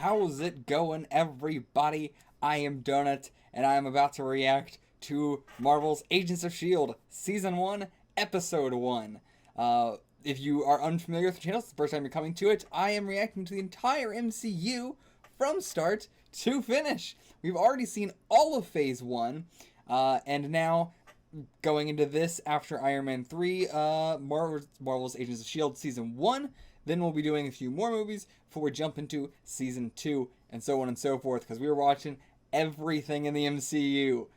How's it going, everybody? I am Donut, and I am about to react to Marvel's Agents of S.H.I.E.L.D. Season 1, Episode 1. If you are unfamiliar with the channel, it's the first time you're coming to it, I am reacting to the entire MCU from start to finish. We've already seen all of Phase 1, and now, going into this after Iron Man 3, Marvel's Agents of S.H.I.E.L.D. Season 1, then we'll be doing a few more movies before we jump into Season 2, and so on and so forth, because we were watching everything in the MCU.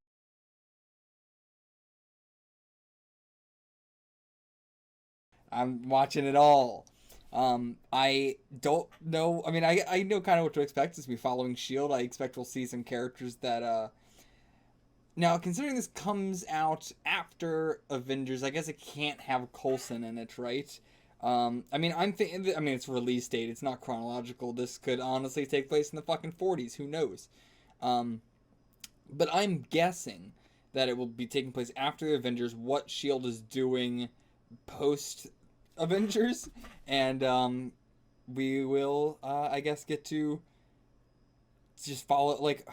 I'm watching it all. I don't know. I mean, I know kind of what to expect as we following S.H.I.E.L.D. I expect we'll see some characters that, now, considering this comes out after Avengers, I guess it can't have Coulson in it, right? I mean, it's release date. It's not chronological. This could honestly take place in the fucking 40s. Who knows? But I'm guessing that it will be taking place after the Avengers, what S.H.I.E.L.D. is doing post-Avengers, and, we will, I guess, get to just follow, like...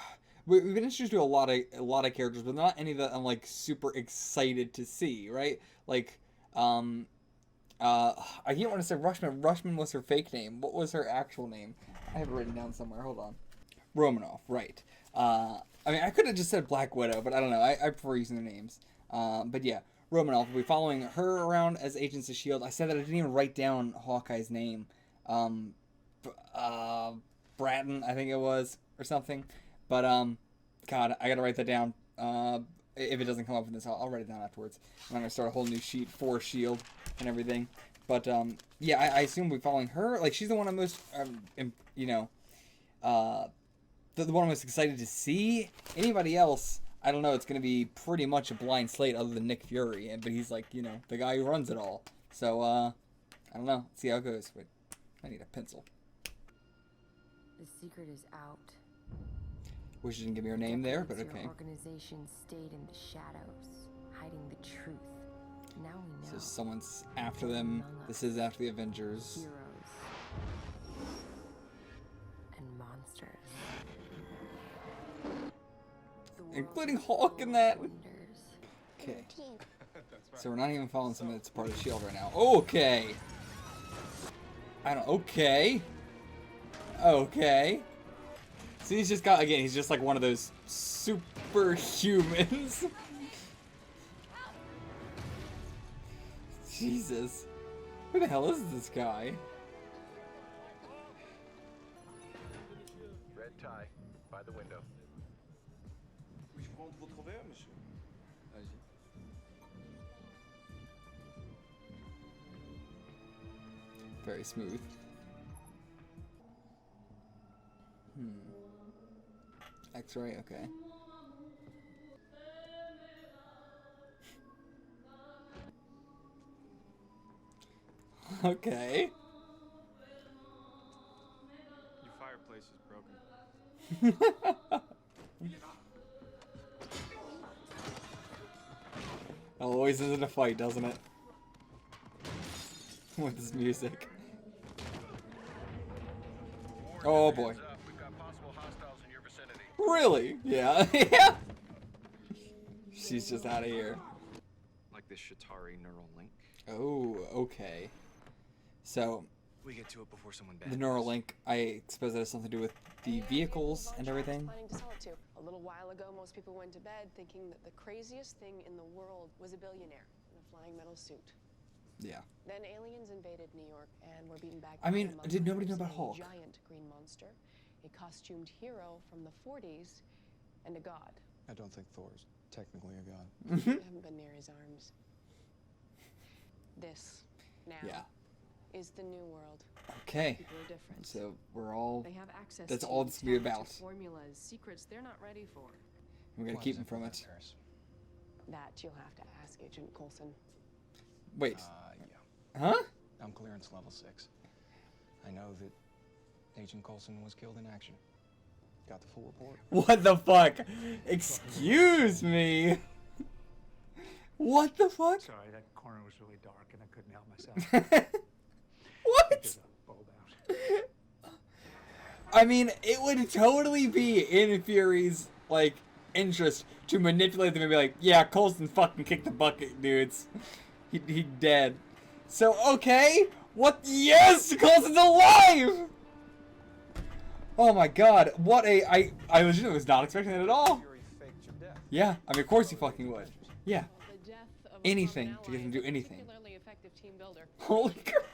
We've been introduced to a lot of characters, but not any that I'm like super excited to see, right? Like, I can't want to say Rushman. Rushman was her fake name. What was her actual name? I have it written down somewhere. Hold on. Romanoff, right? I mean, I could have just said Black Widow, but I don't know. I prefer using their names. But yeah, Romanoff. We'll be following her around as Agents of S.H.I.E.L.D. I said that I didn't even write down Hawkeye's name. Bratton, I think it was, or something. But, God, I gotta write that down. If it doesn't come up in this, I'll write it down afterwards. I'm gonna start a whole new sheet for S.H.I.E.L.D. and everything. But, yeah, I assume we'll be following her. Like, she's the one I'm most, you know, the one I'm most excited to see. Anybody else, I don't know, it's gonna be pretty much a blind slate other than Nick Fury. But he's, like, you know, the guy who runs it all. So, I don't know. Let's see how it goes. Wait, I need a pencil. The secret is out. Wish you didn't give me her name there, but okay. Your organization stayed in the shadows, hiding the truth. Now we know. So someone's after them. This is after the Avengers. Heroes and monsters. Including Hulk in that. Okay. So we're not even following someone that's part of S.H.I.E.L.D. right now. Okay. Okay. Okay. So he's just got, again, he's just like one of those superhumans. Jesus. Who the hell is this guy? Red tie by the window. Very smooth. X-ray, okay. Okay. Your fireplace is broken. Always ends in a fight, doesn't it? With this music. Oh boy. We've got possible hostiles in your vicinity. Really? Yeah. Yeah. She's just out of here. Like this Shatari neural link. Oh, okay. So, We get to it before someone bad. the neural link, I suppose that has something to do with the vehicles and everything. Planning to sell it to. A little while ago, most people went to bed thinking that the craziest thing in the world was a billionaire in a flying metal suit. Yeah. Then aliens invaded New York and were beaten back. I mean, by, among did nobody know others, about a Hulk? giant green monster, a costumed hero from the 40s, and a god. I don't think Thor's technically a god. I haven't been near his arms. This now Yeah. is the new world. Okay. People are different. So we're all. They have access That's to all this will be talent, about. formulas, secrets they're not ready for. We're gonna keep them from it. That you'll have to ask Agent Coulson. Wait. Yeah. Huh? I'm clearance level 6. I know that Agent Coulson was killed in action. Got the full report. What the fuck? Excuse me. What the fuck? Sorry, that corner was really dark and I couldn't help myself. What? Get the bulb out. I mean, it would totally be in Fury's, like, interest to manipulate them and be like, yeah, Coulson fucking kicked the bucket, dudes. He dead. So, okay. What? Yes! Coulson's alive! Oh my god. What a... I legitimately was not expecting that at all. Fury faked your death. Yeah. I mean, of course he fucking would. Yeah. The death of Anything a to get him to do anything. particularly effective team builder. Holy crap.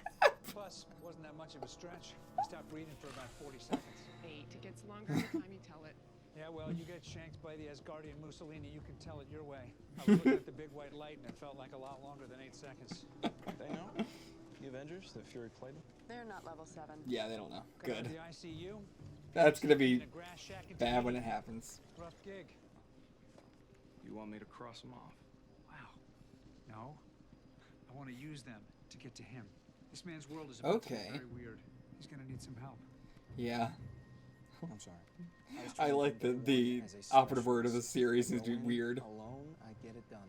Plus, wasn't that much of a stretch. I stopped breathing for about 40 seconds. 8. It gets longer every time you tell it. Yeah, well, you get shanked by the Asgardian Mussolini, you can tell it your way. I was looking at the big white light, and it felt like a lot longer than 8 seconds. They know? The Avengers that Fury played them? They're not level 7. Yeah, they don't know. Good. The ICU, That's gonna in be a grass shack in bad when it Tahiti. happens. Rough gig. You want me to cross them off? Wow. No. I want to use them to get to him. This man's world is about to be Okay. very weird. He's gonna need some help. Yeah. I'm sorry. was I trying to like think the of one as a operative word of the specialist. series is Going weird. Alone, I get it done.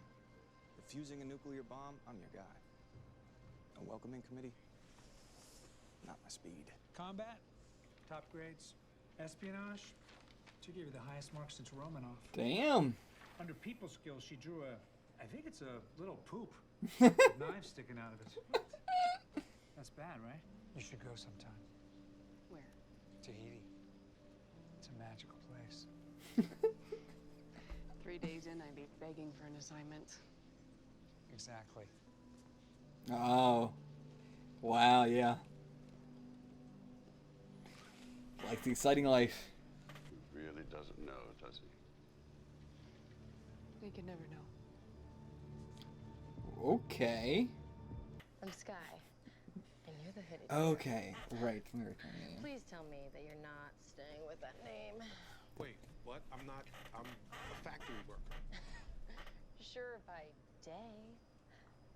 Defusing a nuclear bomb, I'm your guy. A welcoming committee, not my speed. Combat, top grades. Espionage, she gave you the highest mark since Romanoff. Damn. Under people skills, she drew I think it's a little poop. With knives sticking out of it. That's bad, right? You should go sometime. Where? Tahiti. It's a magical place. 3 days in, I'd be begging for an assignment. Exactly. Oh. Wow, yeah. Like the exciting life. Really doesn't know, does he? We could never know. Okay. I'm Sky, and you're the hooded. Okay. Right. Please tell me that you're not staying with that name. Wait, what? I'm not. I'm a factory worker. Sure, by day.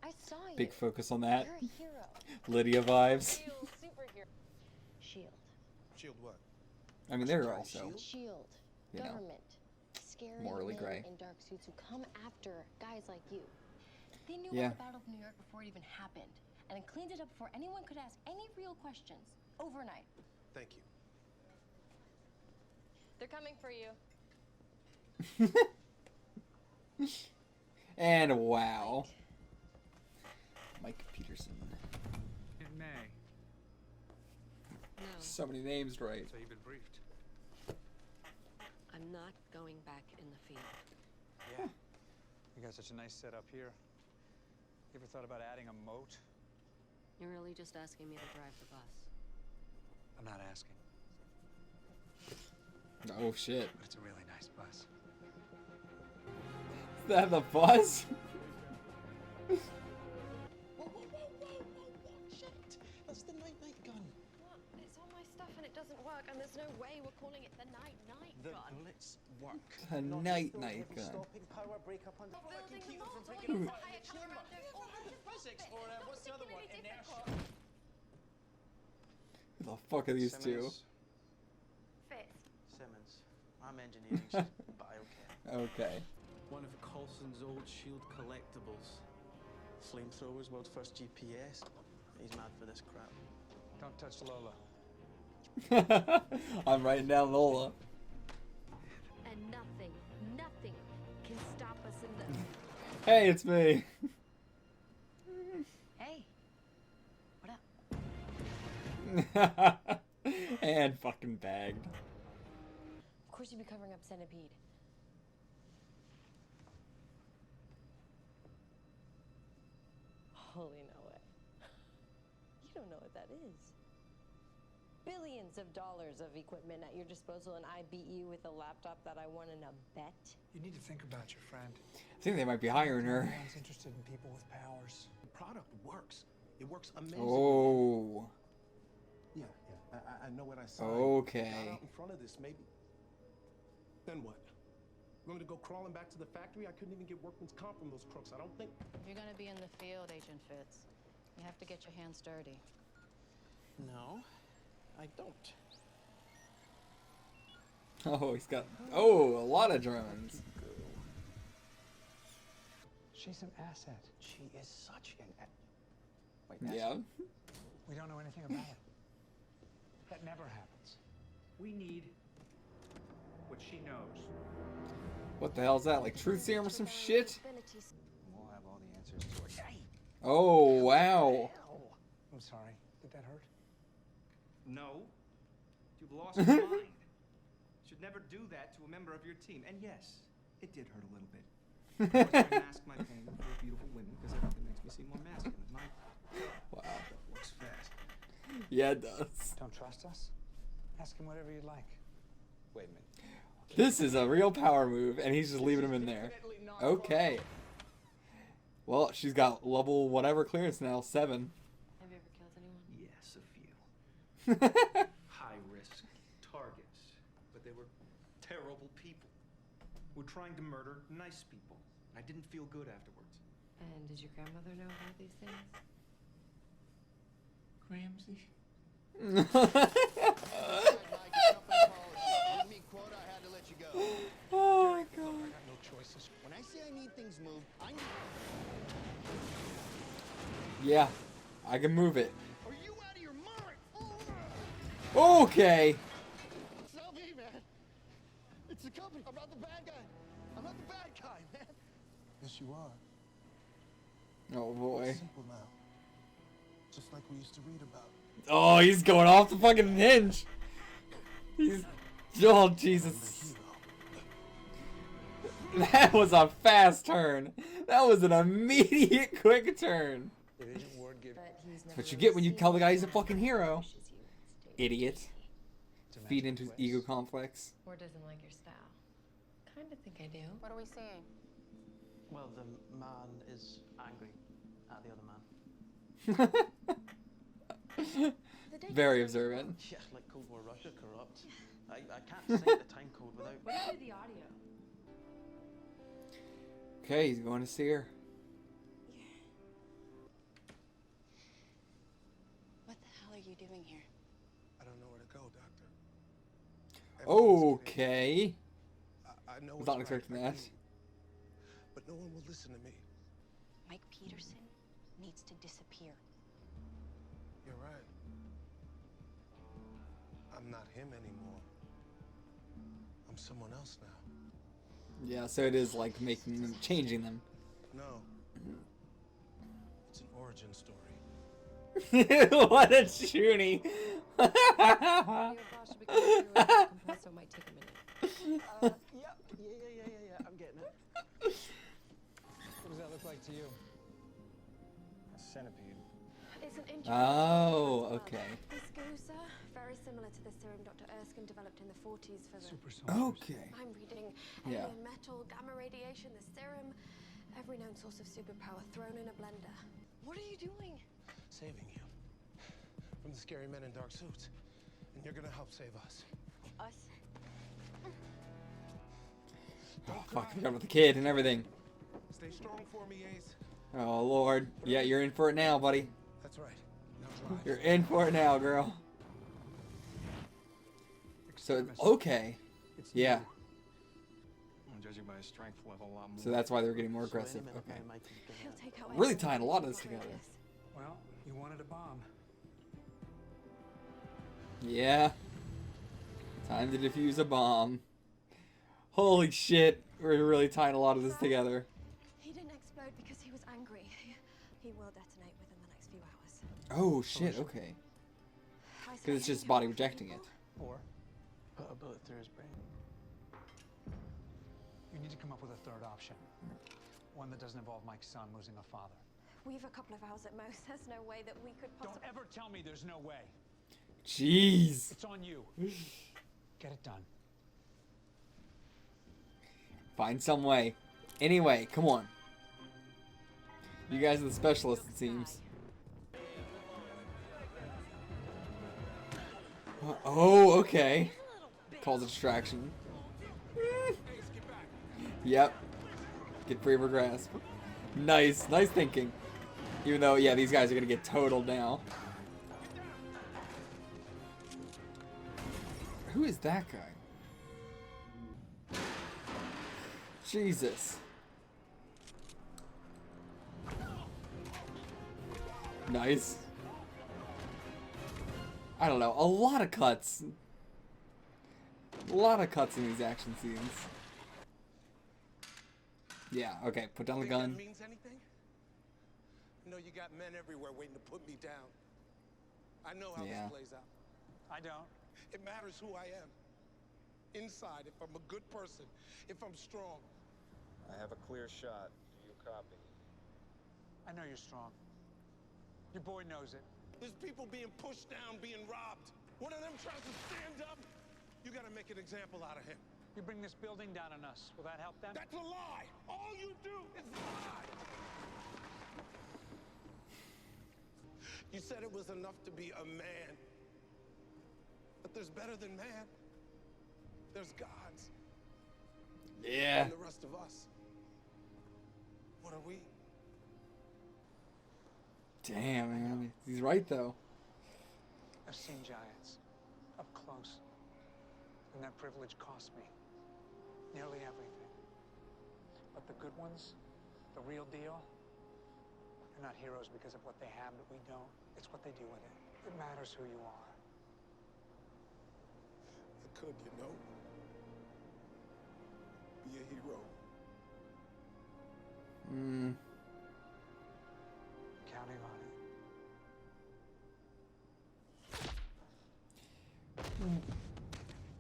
I saw you. Big focus on that. You're a hero. Lydia vibes. Real superhero. S.H.I.E.L.D. Shield what? I mean, they're also, S.H.I.E.L.D. you know, Government. Scary morally men gray. in dark suits who come after guys like you. They knew Yeah. about the Battle of New York before it even happened, and cleaned it up before anyone could ask any real questions. Overnight. Thank you. They're coming for you. And wow. Mike Peterson. In May. No, So many names right. So you've been briefed. I'm not going back in the field. Yeah. You got such a nice setup here. You ever thought about adding a moat? You're really just asking me to drive the bus. I'm not asking, Oh shit. but it's a really nice bus. Is that the bus? Shit! That's the night-night gun. What? It's on my stuff and it doesn't work, and there's no way we're calling it the night-night The gun. blitz work. A night-night gun. Stopping power breakup on the Building the mold, all breaking you apart entire the chamber. camera, they're all Physics, or what's the other one? Inertia. Who the fuck are these two? Simmons. Fifth. Simmons. I'm engineering. She's biochem. Okay. One of Coulson's old S.H.I.E.L.D. collectibles. Flamethrowers, world's first GPS. He's mad for this crap. Don't touch Lola. I'm writing down Lola. And nothing can stop us in the... Hey, it's me. Hey. What up? And fucking bagged. Of course you'd be covering up Centipede. Holy no way. You don't know what that is. Billions of dollars of equipment at your disposal, and I beat you with a laptop that I won in a bet? You need to think about your friend. I think they might be hiring her. Everyone's interested in people with powers. The product works. It works amazingly. Oh. Yeah. I know what I signed. Okay. Got out in front of this, maybe. Then what? You want me to go crawling back to the factory? I couldn't even get workman's comp from those crooks. I don't think. If you're gonna be in the field, Agent Fitz, you have to get your hands dirty. No, I don't. Oh, he's got. Oh, a lot of drones. She's an asset. She is such an. Wait, Yeah. We don't know anything about it. That never happens. We need what she knows. What the hell is that? Like truth serum or some shit? We'll have all the answers to it. Hey! Oh, wow. I'm sorry. Did that hurt? No. You've lost your mind. Should never do that to a member of your team. And yes, it did hurt a little bit. Of course, I mask my pain for beautiful women because everything makes me seem more masculine. My Wow. that looks fast. Yeah, it does. Don't trust us? Ask him whatever you'd like. Wait a minute. This is a real power move, and he's just leaving him in there. Okay. Well, she's got level whatever clearance now, 7. Have you ever killed anyone? Yes, a few. High-risk targets. But they were terrible people. Who were trying to murder nice people. I didn't feel good afterwards. And did your grandmother know about these things? Ramsey? Oh my god. I got no choices. When I say I need things moved, I need... Yeah, I can move it. Are you out of your mind? Okay. It's not me, man. It's the company. I'm not the bad guy. I'm not the bad guy, man. Yes, you are. Oh boy. It's simple now. Just like we used to read about. Oh, he's going off the fucking hinge. He's... Oh, Jesus. That was a fast turn. That was an immediate quick turn. But he's That's what you get when you tell the guy he's a fucking hero. Idiot. Feed into his ego complex. Or doesn't like your style. Kinda think I do. What are we seeing? Well, the man is angry at the other man. Very observant. Yeah, like Cold War Russia corrupt. I can't say the time code without... What about the audio? Okay, he's going to see her. What the hell are you doing here? I don't know where to go, Doctor. Everything's Okay. I know Was what's not right, expecting I that. do. But no one will listen to me. Mike Peterson needs to disappear. You're right. I'm not him anymore. I'm someone else now. Yeah, so it is like making them, changing them. No. It's an origin story. What a shoonie. Your boss should become a compressor, so it might take a minute. Yeah, I'm getting it. What does that look like to you? A centipede. It's an interesting Oh, okay. This goose, very similar to the serum Dr. Erskine developed in the 40s for the... Super soldiers. Okay. I'm reading Yeah. alien metal, gamma radiation, the serum, every known source of superpower thrown in a blender. What are you doing? Saving you. From the scary men in dark suits. And you're gonna help save us. Us? Oh, fuck, I forgot about the kid and everything. Stay strong for me, Ace. Oh, Lord. Yeah, you're in for it now, buddy. That's right. Now drive. You're in for it now, girl. So, okay. It's Yeah. I'm judging by his strength level a lot more. So that's why they were getting more So any aggressive. minute Okay. now, Mike is gonna- He'll take out Really anyone tying a lot of this who's together. radius. Well, you wanted a bomb. Yeah. Time to defuse a bomb. Holy shit. We're really tying a lot of this together. He didn't explode because he was angry. He will detonate within the next few hours. Oh, shit. Okay. Because it's just body rejecting it. Or put a bullet through his brain. You need to come up with a third option. One that doesn't involve Mike's son losing a father. We've a couple of hours at most. There's no way that we could Don't possibly... ever tell me there's no way. Jeez. It's on you. Get it done. Find some way. Anyway, come on. You guys are the specialists, it seems. Oh, okay. Calls a distraction. Yep. Get free of her grasp. Nice. Nice thinking. Even though, yeah, these guys are gonna get totaled now. Who is that guy? Jesus. Nice. I don't know. A lot of cuts. A lot of cuts in these action scenes. Yeah, okay, put down the Think gun. that means anything? I know you got men everywhere waiting to put me down. I know how Yeah. this plays out. I don't. It matters who I am. Inside, if I'm a good person, if I'm strong. I have a clear shot. Do you copy? I know you're strong. Your boy knows it. There's people being pushed down, being robbed. One of them tries to stand up. You gotta make an example out of him. You bring this building down on us. Will that help them? That's a lie. All you do is lie. You said it was enough to be a man. But there's better than man. There's gods. Yeah. And the rest of us. What are we? Damn, man. He's right, though. I've seen giants. Up close. And that privilege cost me. Nearly everything. But the good ones, the real deal, they're not heroes because of what they have that we don't. It's what they do with it. It matters who you are. I could, you know. Be a hero. Counting on it.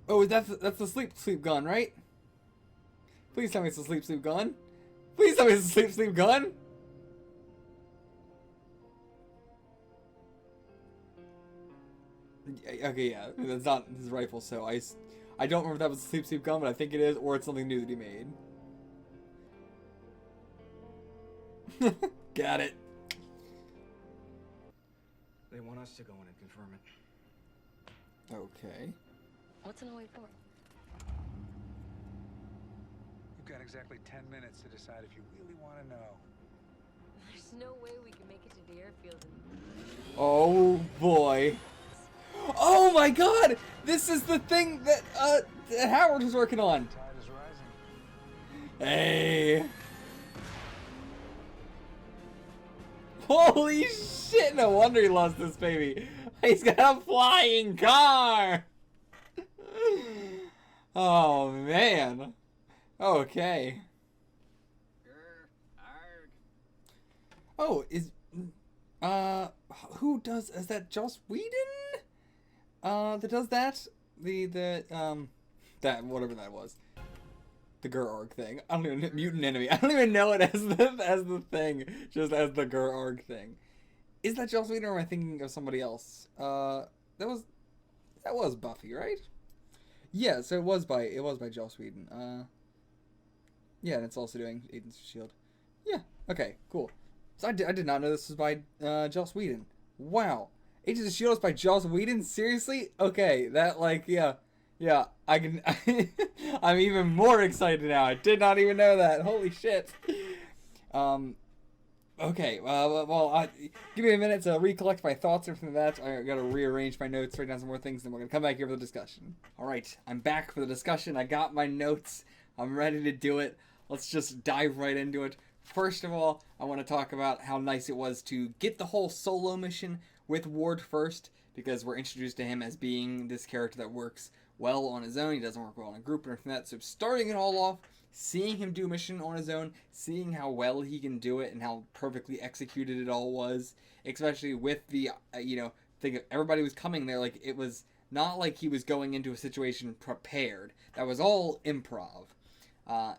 Oh, that's the sleep gun, right? Please tell me it's a sleep gun. Please tell me it's a sleep gun. Okay, yeah, that's not his rifle, so I don't remember if that was a sleep gun, but I think it is, or it's something new that he made. Got it. They want us to go in and confirm it. Okay. What's an 084? You've got exactly 10 minutes to decide if you really want to know. There's no way we can make it to the airfield. Oh boy. Oh my god! This is the thing that that Howard was working on. The tide is rising. Hey. Holy shit, no wonder he lost this baby. He's got a flying car. Oh man. Okay. Oh, who is that Joss Whedon? That does that? That whatever that was. The Gur-Arg thing. I don't even mutant enemy. I don't even know it as the thing, just as the Gur-Arg thing. Is that Joss Whedon, or am I thinking of somebody else? That was Buffy, right? Yeah, so it was by Joss Whedon. Yeah, and it's also doing Agents of S.H.I.E.L.D. Yeah. Okay. Cool. So I did not know this was by Joss Whedon. Wow. Agents of S.H.I.E.L.D. is by Joss Whedon? Seriously? Okay. That yeah. I can. I'm even more excited now. I did not even know that. Holy shit. Okay. Well, give me a minute to recollect my thoughts and from that. I gotta rearrange my notes, write down some more things, and we're gonna come back here for the discussion. All right. I'm back for the discussion. I got my notes. I'm ready to do it. Let's just dive right into it. First of all, I want to talk about how nice it was to get the whole solo mission with Ward first, because we're introduced to him as being this character that works well on his own. He doesn't work well in a group or anything like that. So starting it all off, seeing him do a mission on his own, seeing how well he can do it and how perfectly executed it all was, especially with the, thing of everybody was coming there. Like, it was not like he was going into a situation prepared. That was all improv.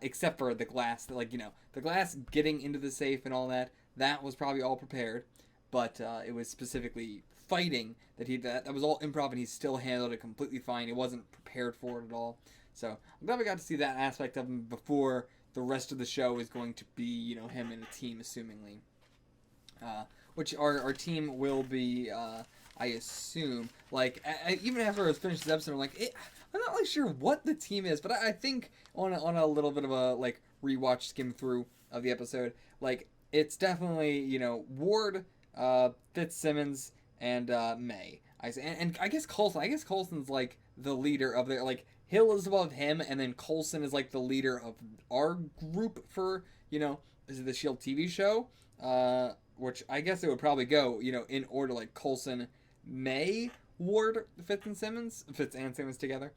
Except for the glass, the glass getting into the safe and all that, that was probably all prepared. But it was specifically fighting that was all improv, and he still handled it completely fine. He wasn't prepared for it at all. So I'm glad we got to see that aspect of him before the rest of the show is going to be, him and a team, assumingly. Which our team will be, I assume. Like, even after I finished this episode, I'm not really sure what the team is, but I think on a little bit of a, rewatch skim through of the episode, it's definitely, Ward, Fitzsimmons, and May. And I guess Coulson. I guess Coulson's, the leader of their, Hill is above him, and then Coulson is, the leader of our group for, is it the S.H.I.E.L.D. TV show? Which I guess it would probably go, in order, Coulson, May, Ward, Fitz and Simmons together.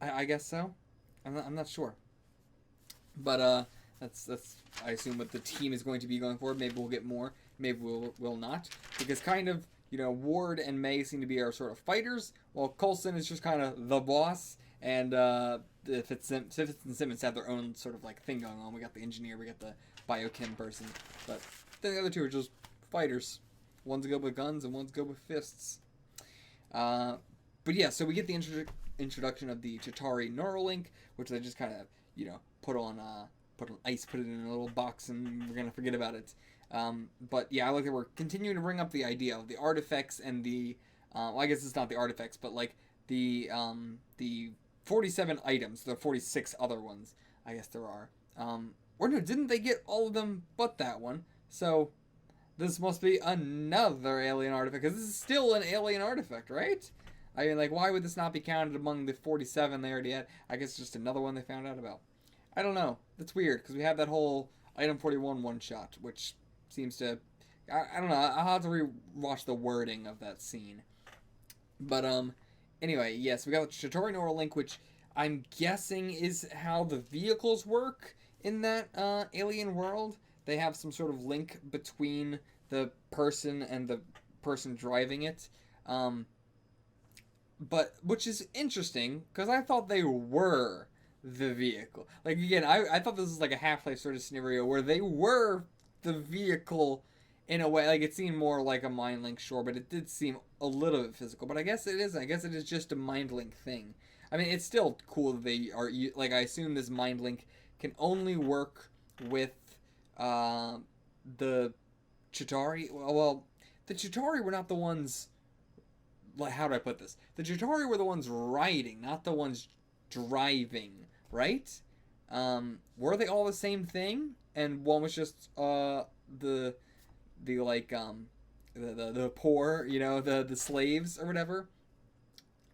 I guess so. I'm not sure. But that's I assume what the team is going to be going forward. Maybe we'll get more. Maybe we'll not, because kind of, Ward and May seem to be our sort of fighters, while Coulson is just kind of the boss. And Fitz and Simmons have their own sort of like thing going on. We got the engineer, we got the biochem person, but then the other two are just fighters. One's good with guns and one's good with fists. But yeah, so we get the introduction of the Chitauri Neuralink, which they just kind of, put on ice, put it in a little box, and we're gonna forget about it. But yeah, I like that we're continuing to bring up the idea of the artifacts and the, well, I guess it's not the artifacts, but like the 47 items, the 46 other ones, I guess there are. Or no, didn't they get all of them but that one? So this must be another alien artifact, because this is still an alien artifact, right? I mean, like, why would this not be counted among the 47 they already had? I guess just another one they found out about. I don't know. That's weird, because we have that whole Item 41 one-shot, which seems to... I don't know. I'll have to re-watch the wording of that scene. But, anyway, yes, we got the Chitauri Neuralink, which I'm guessing is how the vehicles work in that alien world. They have some sort of link between the person and the person driving it. But, which is interesting, because I thought they were the vehicle. Like, again, I thought this was like a Half-Life sort of scenario where they were the vehicle in a way. Like, it seemed more like a mind link, sure, but it did seem a little bit physical. But I guess it isn't. I guess it is just a mind link thing. I mean, it's still cool that they are, like, I assume this mind link can only work with the Chitauri. Well, the Chitauri were not the ones... Like, how do I put this? The Chitauri were the ones riding, not the ones driving, right? Were they all the same thing? And one was just the poor, the slaves or whatever.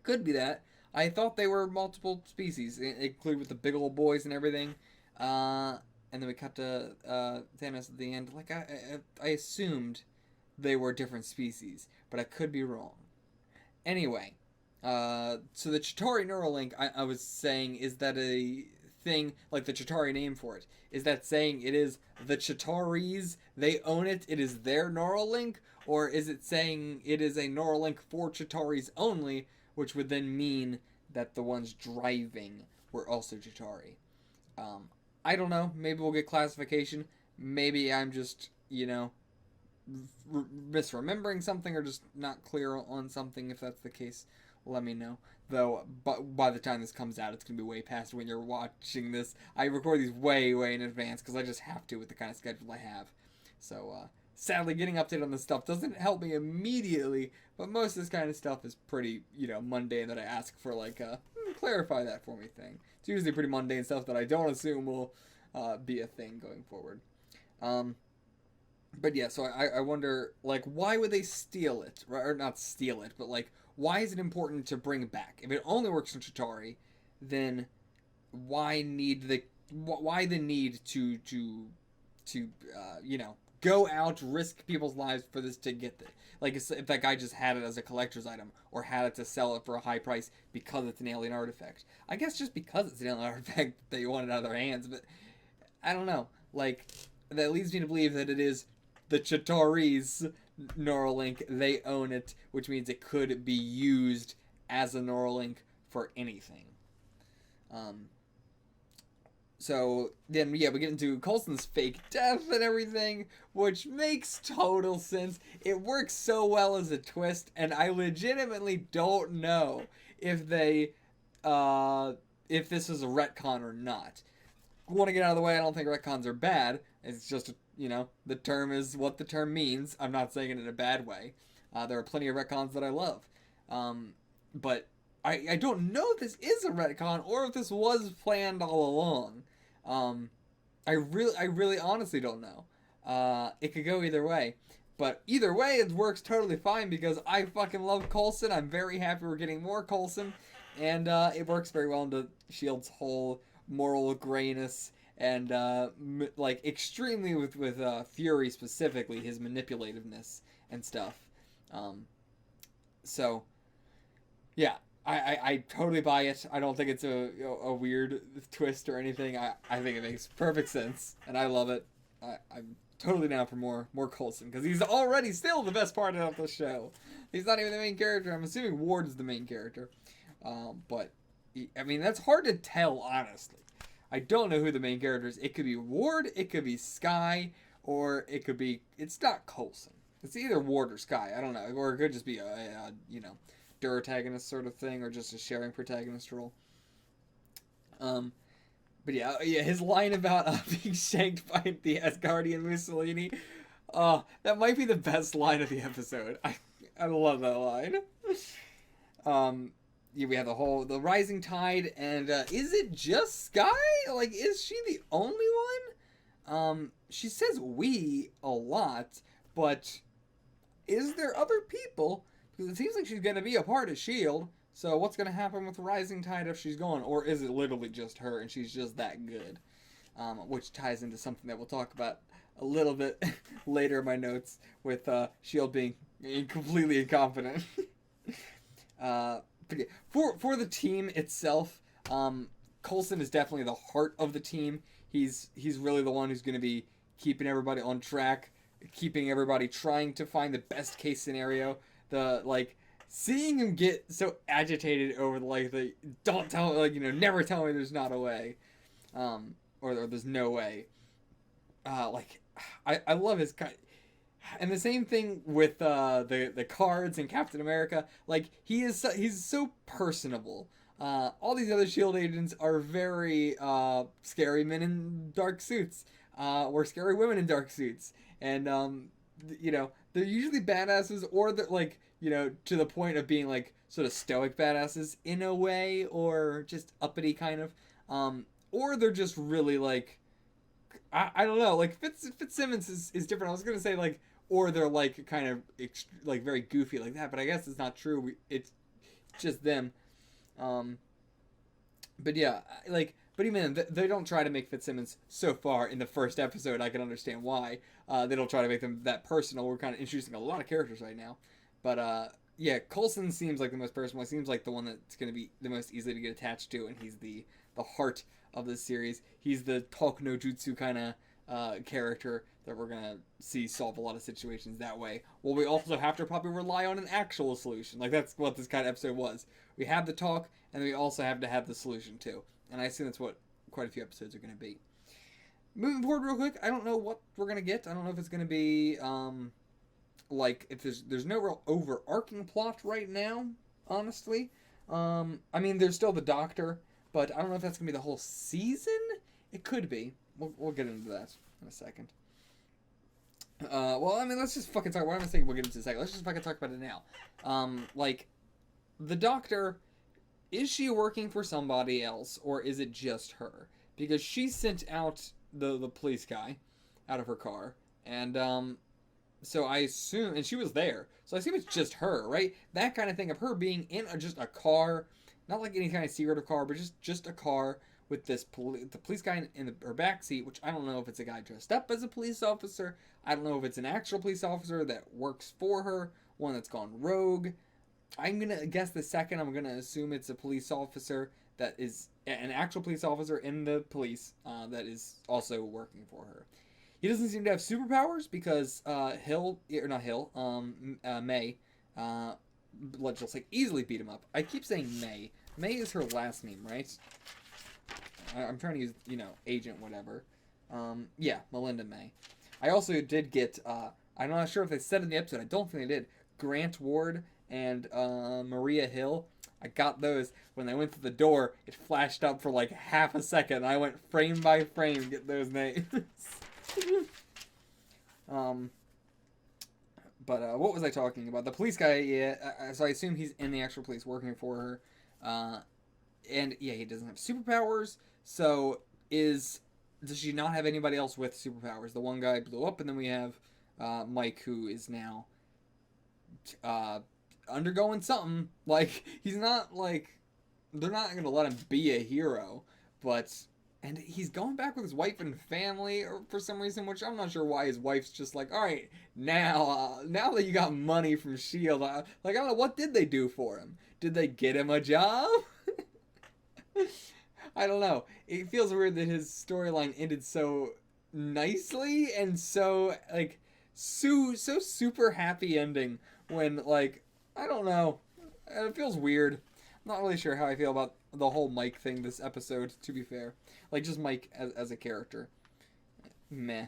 Could be that. I thought they were multiple species, included with the big old boys and everything. And then we cut to Thanos at the end. Like, I assumed they were different species, but I could be wrong. Anyway, so the Chitauri Neuralink, I was saying, is that a thing, like the Chitauri name for it? Is that saying it is the Chitauris, they own it, it is their Neuralink? Or is it saying it is a Neuralink for Chitauris only, which would then mean that the ones driving were also Chitauri? I don't know. Maybe we'll get classification. Maybe I'm just, misremembering something, or just not clear on something. If that's the case, let me know. Though, but by the time this comes out, it's gonna be way past when you're watching this. I record these way in advance because I just have to with the kind of schedule I have. So sadly, getting updated on this stuff doesn't help me immediately, but most of this kind of stuff is pretty mundane, that I ask for like clarify that for me thing. It's usually pretty mundane stuff that I don't assume will be a thing going forward. But yeah, so I wonder, like, why would they steal it? Or not steal it, but, like, why is it important to bring it back? If it only works in Chitauri, then why the need to go out, risk people's lives for this to get it? Like, if that guy just had it as a collector's item, or had it to sell it for a high price because it's an alien artifact. I guess just because it's an alien artifact, they want it out of their hands, but I don't know. Like, that leads me to believe that it is the Chitauri's Neuralink. They own it, which means it could be used as a Neuralink for anything. So then, yeah, we get into Coulson's fake death and everything, which makes total sense. It works so well as a twist, and I legitimately don't know if they, if this is a retcon or not. Want to get out of the way, I don't think retcons are bad. It's just, the term is what the term means. I'm not saying it in a bad way. There are plenty of retcons that I love. But I don't know if this is a retcon or if this was planned all along. I really honestly don't know. It could go either way. But either way, it works totally fine because I fucking love Coulson. I'm very happy we're getting more Coulson. And it works very well into S.H.I.E.L.D's whole moral grayness, and like extremely with Fury specifically, his manipulativeness and stuff. So yeah, I totally buy it. I don't think it's a weird twist or anything. I think it makes perfect sense, and I love it. I'm totally down for more Coulson, because he's already still the best part of the show. He's not even the main character. I'm assuming Ward's the main character, but I mean that's hard to tell honestly. I don't know who the main character is. It could be Ward, it could be Sky, or it could be, it's not Coulson. It's either Ward or Sky. I don't know, or it could just be a Duragonist sort of thing, or just a sharing protagonist role. But yeah, his line about being shanked by the Asgardian Mussolini, that might be the best line of the episode. I love that line. Yeah, we have the rising tide, and is it just Sky? Like, is she the only one? She says we a lot, but is there other people? Because it seems like she's going to be a part of S.H.I.E.L.D. So what's going to happen with Rising Tide if she's gone? Or is it literally just her and she's just that good? Which ties into something that we'll talk about a little bit later in my notes with S.H.I.E.L.D. being completely incompetent. But yeah, for the team itself, Coulson is definitely the heart of the team. He's really the one who's going to be keeping everybody on track, keeping everybody trying to find the best case scenario. Seeing him get so agitated over the don't tell, never tell me there's not a way, or there's no way. I love his kind. And the same thing with the cards and Captain America. Like, he's so personable. All these other S.H.I.E.L.D. agents are very scary men in dark suits, or scary women in dark suits, and they're usually badasses, or they're to the point of being sort of stoic badasses in a way, or just uppity kind of, or they're just really I don't know, Fitzsimmons is different. I was gonna say or they're kind of very goofy like that, but I guess it's not true. It's just them. But yeah, but even they don't try to make Fitzsimmons so far in the first episode. I can understand why they don't try to make them that personal. We're kind of introducing a lot of characters right now, but yeah, Coulson seems like the most personal. He seems like the one that's going to be the most easy to get attached to, and he's the heart of this series. He's the talk no jutsu kind of character that we're gonna see solve a lot of situations that way. Well, we also have to probably rely on an actual solution. That's what this kind of episode was. We have the talk, and we also have to have the solution too. And I assume that's what quite a few episodes are gonna be. Moving forward real quick, I don't know what we're gonna get. I don't know if it's gonna be if there's no real overarching plot right now, honestly. I mean, there's still the Doctor, but I don't know if that's gonna be the whole season. It could be. We'll get into that in a second. Well, I mean, let's just fucking talk. What I'm saying, we'll get into it in a second. Let's just fucking talk about it now. The Doctor, is she working for somebody else, or is it just her? Because she sent out the police guy out of her car, and so I assume, and she was there, so I assume it's just her, right? That kind of thing of her being in just a car, not like any kind of secretive car, but just a car with the police guy in her backseat, which I don't know if it's a guy dressed up as a police officer. I don't know if it's an actual police officer that works for her, one that's gone rogue. I'm going to guess the second. I'm going to assume it's a police officer that is an actual police officer in the police that is also working for her. He doesn't seem to have superpowers because May, let's just easily beat him up. I keep saying May. May is her last name, right? I'm trying to use, agent whatever. Yeah, Melinda May. I also did get, I'm not sure if they said in the episode, I don't think they did, Grant Ward and Maria Hill. I got those. When they went to the door, it flashed up for half a second, and I went frame by frame to get those names. But what was I talking about? The police guy, yeah, so I assume he's in the actual police working for her. And yeah, he doesn't have superpowers, so does she not have anybody else with superpowers? The one guy blew up, and then we have Mike, who is now undergoing something. He's not they're not gonna let him be a hero, but And he's going back with his wife and family or for some reason, which I'm not sure why his wife's just like, all right, now that you got money from S.H.I.E.L.D., like, I don't know, what did they do for him? Did they get him a job? I don't know. It feels weird that his storyline ended so nicely and so, like, so super happy ending when, like, I don't know. It feels weird. I'm not really sure how I feel about the whole Mike thing this episode, to be fair. Like, just Mike as a character. Meh.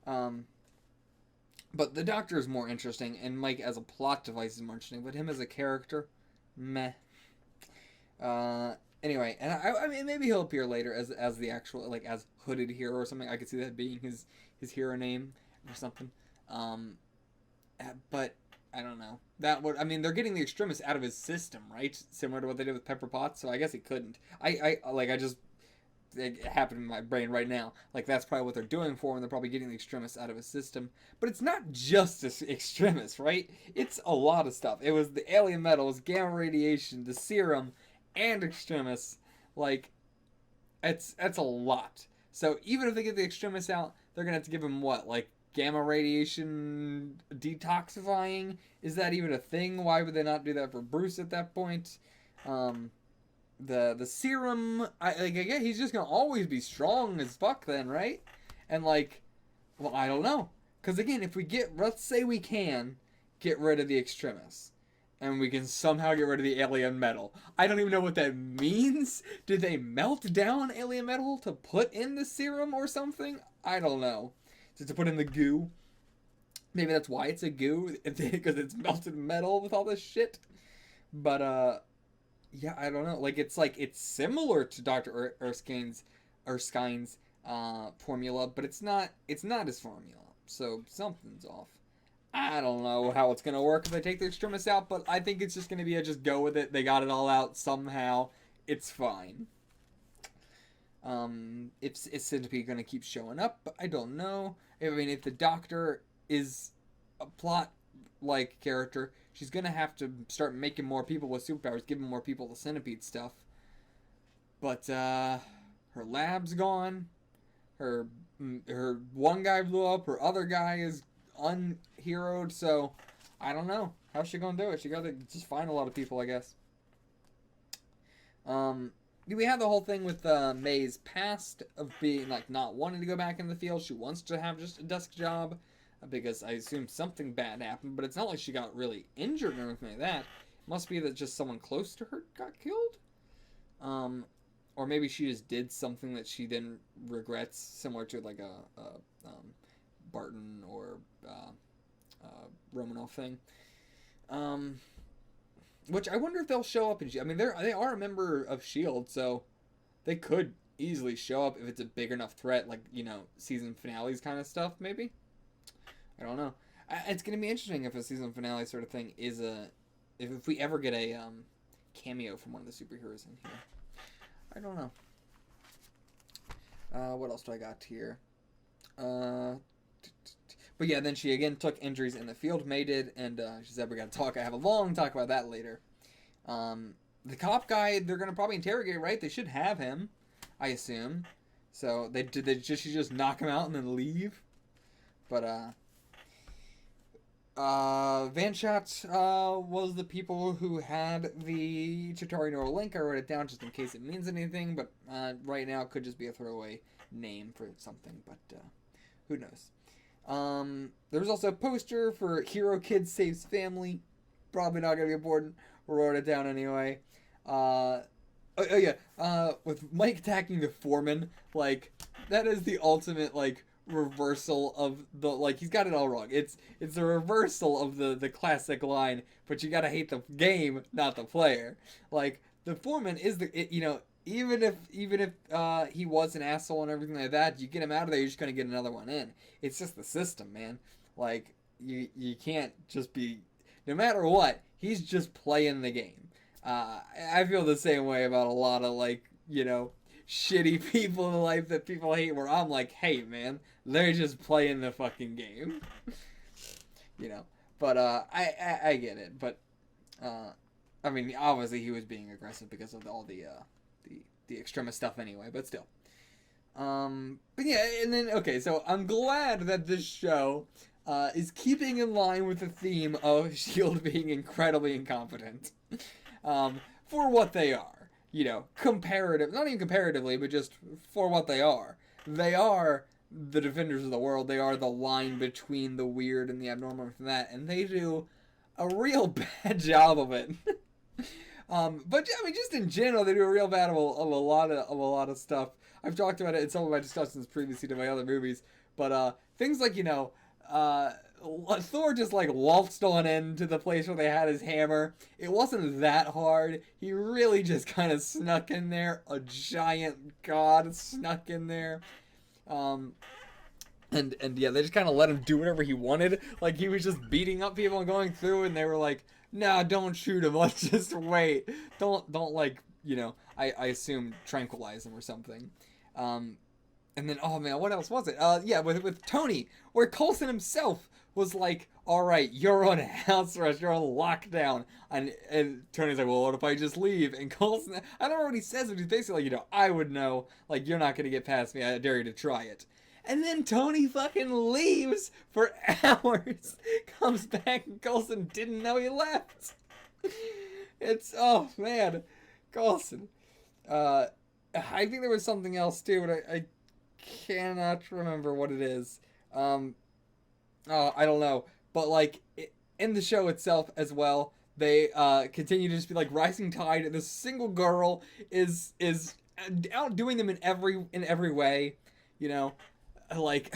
But the Doctor is more interesting, and Mike as a plot device is more interesting, but him as a character, meh. Anyway, and I mean, maybe he'll appear later as the actual, like, as Hooded Hero or something. I could see that being his hero name or something. But I don't know. I mean, they're getting the Extremis out of his system, right? Similar to what they did with Pepper Potts, so I guess he couldn't. It happened in my brain right now. Like, that's probably what they're doing for him. They're probably getting the Extremis out of his system. But it's not just Extremis, right? It's a lot of stuff. It was the alien metals, gamma radiation, the serum, and Extremis. Like, that's a lot. So even if they get the Extremis out, they're going to have to give him what? Like, gamma radiation detoxifying? Is that even a thing? Why would they not do that for Bruce at that point? The serum, yeah, he's just gonna always be strong as fuck then, right? And like, well, I don't know, because again, if let's say we can get rid of the Extremis, and we can somehow get rid of the alien metal. I don't even know what that means. Did they melt down alien metal to put in the serum or something? I don't know. To put in the goo. Maybe that's why it's a goo, because it's melted metal with all this shit. But yeah, I don't know. Like, it's similar to Dr. Erskine's formula, but it's not his formula. So something's off. I don't know how it's gonna work if they take the Extremis out, but I think it's just gonna be just go with it. They got it all out somehow. It's fine. Is Centipede gonna keep showing up? I don't know. I mean, if the Doctor is a plot like character, she's gonna have to start making more people with superpowers, giving more people the Centipede stuff. But her lab's gone. Her one guy blew up. Her other guy is unheroed. So I don't know. How's she gonna do it? She gotta just find a lot of people, I guess. We had the whole thing with May's past of being like not wanting to go back in the field. She wants to have just a desk job. Because I assume something bad happened, but it's not like she got really injured or anything like that. It must be that just someone close to her got killed. Or maybe she just did something that she then regrets, similar to like a Barton or Romanoff thing. Which I wonder if they'll show up in I mean, they are a member of S.H.I.E.L.D., so they could easily show up if it's a big enough threat, like, you know, season finales kind of stuff, maybe? I don't know. It's going to be interesting if a season finale sort of thing is if we ever get a cameo from one of the superheroes in here. I don't know. What else do I got here? But yeah, then she again took injuries in the field. May did, and she said we got to talk. I have a long talk about that later. The cop guy, they're going to probably interrogate, right? They should have him, I assume. So she just knock him out and then leave? But Van Shot was the people who had the Chitauri neural link. I wrote it down just in case it means anything, but right now it could just be a throwaway name for something, but who knows. There was also a poster for Hero Kid Saves Family. Probably not going to be important. Wrote it down anyway. With Mike attacking the foreman, like, that is the ultimate, like, reversal of the, like, he's got it all wrong. It's a reversal of the classic line, but you gotta hate the game, not the player. Like, the foreman is even if he was an asshole and everything like that, you get him out of there, you're just gonna get another one in. It's just the system, man. Like, you can't just be, no matter what, he's just playing the game. I feel the same way about a lot of, like, you know, shitty people in life that people hate, where I'm like, hey, man, they're just playing the fucking game. You know, but I get it, but I mean, obviously he was being aggressive because of all the Extremis stuff anyway, but still. But yeah, and then, okay, so I'm glad that this show is keeping in line with the theme of S.H.I.E.L.D. being incredibly incompetent. For what they are. You know, not even comparatively, but just for what they are. They are the defenders of the world. They are the line between the weird and the abnormal from that, and they do a real bad job of it. But I mean, just in general, they do a real bad of a lot of stuff. I've talked about it in some of my discussions previously to my other movies, but things like, you know, Thor just like waltzed on into the place where they had his hammer. It wasn't that hard. He really just kind of snuck in there. A giant god snuck in there. And yeah, they just kind of let him do whatever he wanted. Like, he was just beating up people and going through, and they were like, "Nah, don't shoot him. Let's just wait. Don't like, you know, I assume tranquilize him or something." And then, oh man, what else was it? Yeah, with Tony, where Coulson himself was like, "All right, you're on house arrest, you're on lockdown," and Tony's like, "Well, what if I just leave?" And Coulson, I don't remember what he says, but he's basically like, you know, "I would know, like, you're not gonna get past me. I dare you to try it." And then Tony fucking leaves for hours, comes back, and Coulson didn't know he left. It's, oh man, Coulson. I think there was something else too, but I cannot remember what it is. I don't know. But like in the show itself as well, they continue to just be like rising tide, and this single girl is outdoing them in every way. You know, like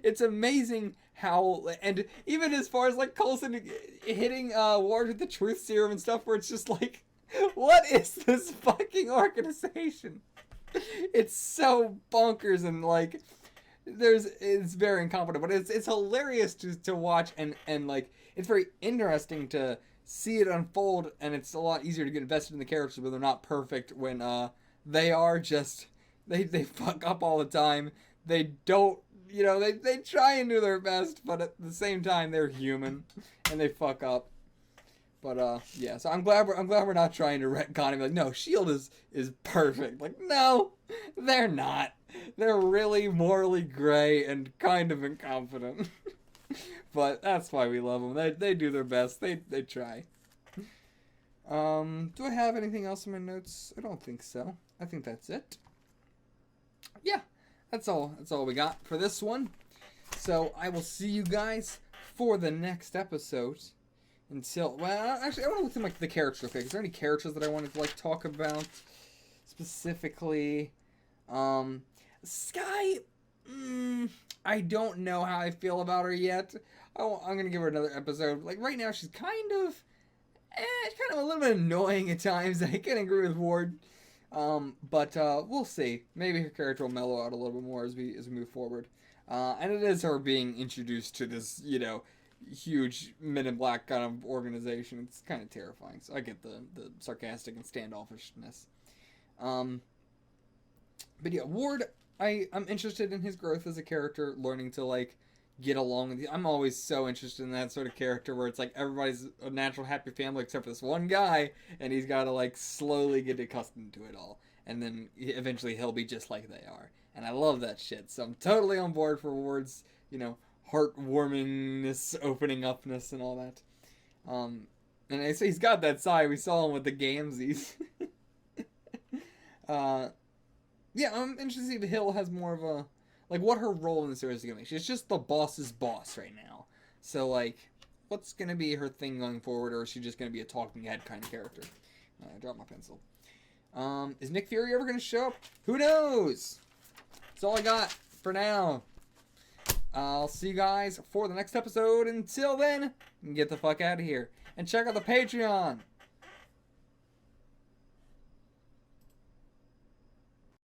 it's amazing how, and even as far as like Coulson hitting Ward with the truth serum and stuff, where it's just like, what is this fucking organization? It's so bonkers, and like it's very incompetent, but it's hilarious to watch, and like it's very interesting to see it unfold, and it's a lot easier to get invested in the characters when they're not perfect, when they are just they fuck up all the time. They don't, you know, they try and do their best, but at the same time they're human and they fuck up. But yeah, so I'm glad we're not trying to retcon and be like, no, S.H.I.E.L.D. is perfect. Like, no, they're not. They're really morally gray and kind of incompetent. But that's why we love them. They do their best. They try. Do I have anything else in my notes? I don't think so. I think that's it. Yeah, that's all we got for this one. So I will see you guys for the next episode. Until, well, actually, I want to look through like the characters. Okay, is there any characters that I wanted to like talk about specifically? Sky, I don't know how I feel about her yet. I'm gonna give her another episode. Like right now, she's kind of a little bit annoying at times. I can agree with Ward, but we'll see. Maybe her character will mellow out a little bit more as we move forward. And it is her being introduced to this, you know, huge Men in Black kind of organization. It's kind of terrifying. So I get the sarcastic and standoffishness. But yeah, Ward, I'm interested in his growth as a character, learning to like get along with you. I'm always so interested in that sort of character where it's like everybody's a natural happy family except for this one guy, and he's got to like slowly get accustomed to it all, and then eventually he'll be just like they are. And I love that shit. So I'm totally on board for Ward's, you know, heartwarmingness, opening upness, and all that. And I say he's got that side. We saw him with the Gamzees. Yeah, I'm interested to see if Hill has more of a, like, what her role in the series is going to be. She's just the boss's boss right now. So, like, what's going to be her thing going forward, or is she just going to be a talking head kind of character? I dropped my pencil. Is Nick Fury ever going to show up? Who knows? That's all I got for now. I'll see you guys for the next episode. Until then, get the fuck out of here. And check out the Patreon.